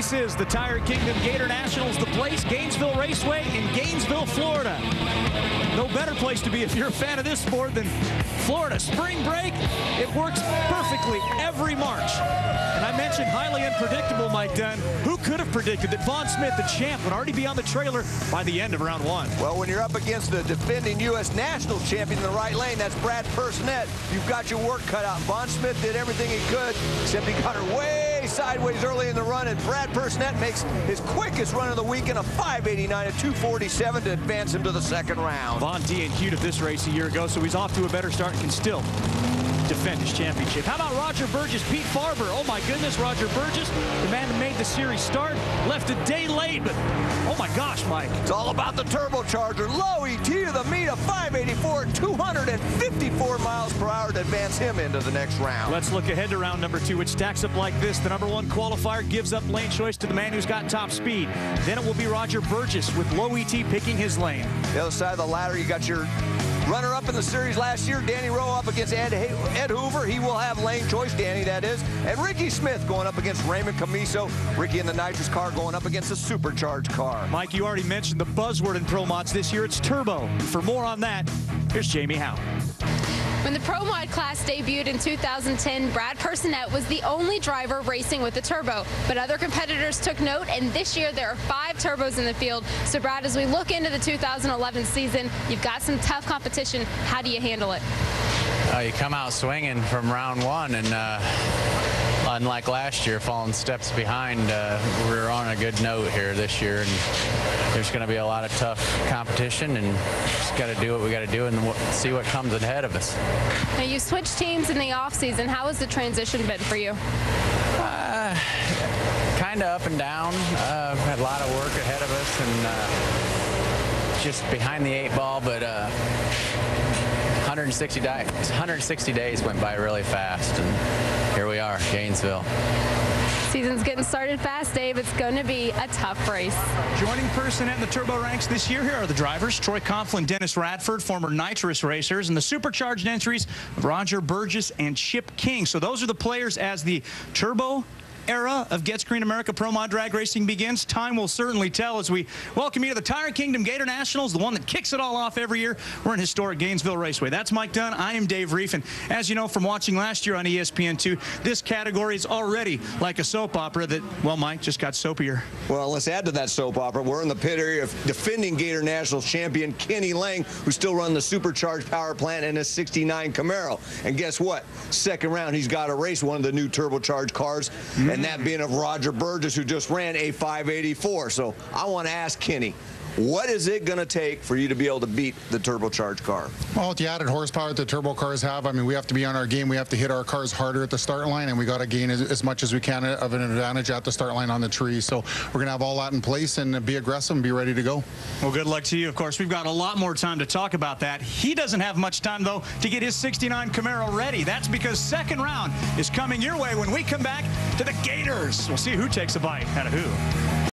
place is the Tire Kingdom Gator Nationals. The place, Gainesville Raceway in Gainesville, Florida. No better place to be if you're a fan of this sport than Florida. Spring break, it works perfectly every March. And I mentioned highly unpredictable, Mike Dunn. Who could have predicted that Vaughn Smith, the champ, would already be on the trailer by the end of round one? Well, when you're up against the defending U.S. national champion in the right lane, that's Brad Personettt, you've got your work cut out. Vaughn Smith did everything he could, except he got her way sideways early in the run, and Brad Personettt makes his quickest run of the weekend, a 5:89 at 2:47 to advance him to the second round. Vaughn DNQ'd of this race a year ago, so he's off to a better start and can still defend his championship. How about Roger Burgess, Pete Farber? Oh my goodness, Roger Burgess, the man that made the series start, left a day late, but oh my gosh, Mike. It's all about the turbocharger. Low ET to the meet of 584, 254 miles per hour to advance him into the next round. Let's look ahead to round number 2, which stacks up like this. The number 1 qualifier gives up lane choice to the man who's got top speed. Then it will be Roger Burgess with low ET picking his lane. The other side of the ladder, you got your runner-up in the series last year, Danny Rowe, up against Ed Hoover. He will have lane choice, Danny, that is. And Ricky Smith going up against Raymond Camiso. Ricky in the nitrous car going up against the supercharged car. Mike, you already mentioned the buzzword in Pro Mods this year. It's turbo. For more on that, here's Jamie Howe. When the Pro Mod class debuted in 2010, Brad Personettt was the only driver racing with a turbo. But other competitors took note, and this year there are 5 turbos in the field. So, Brad, as we look into the 2011 season, you've got some tough competition. How do you handle it? You come out swinging from round 1, and unlike last year, falling steps behind, we're on a good note here this year, and there's going to be a lot of tough competition, and just got to do what we got to do and see what comes ahead of us. Now, you switched teams in the off season. How has the transition been for you? Kind of up and down. Had a lot of work ahead of us, and just behind the 8 ball, but 160 days went by really fast, and here we are, Gainesville. Season's getting started fast, Dave. It's going to be a tough race. Joining Personettt in the turbo ranks this year, here are the drivers: Troy Coughlin, Dennis Radford, former NITROUS racers, and the supercharged entries of Roger Burgess and Chip King. So those are the players as the turbo era of Get Green America Pro Mod drag racing begins. Time will certainly tell as we welcome you to the Tire Kingdom Gator Nationals, the one that kicks it all off every year. We're in historic Gainesville Raceway. That's Mike Dunn. I am Dave Reef, and as you know from watching last year on ESPN2, this category is already like a soap opera that, well, Mike, just got soapier. Well, let's add to that soap opera. We're in the pit area of defending Gator Nationals champion Kenny Lang, who's still running the supercharged power plant in a 69 Camaro. And guess what? Second round, he's got to race one of the new turbocharged cars, and that being of Roger Burgess, who just ran a 584. So I want to ask Kenny, what is it going to take for you to be able to beat the turbocharged car? Well, with the added horsepower that the turbo cars have, I mean, we have to be on our game. We have to hit our cars harder at the start line, and we got to gain as much as we can of an advantage at the start line on the tree. So we're going to have all that in place and be aggressive and be ready to go. Well, good luck to you. Of course, we've got a lot more time to talk about that. He doesn't have much time, though, to get his 69 Camaro ready. That's because second round is coming your way when we come back to the Gators. We'll see who takes a bite out of who.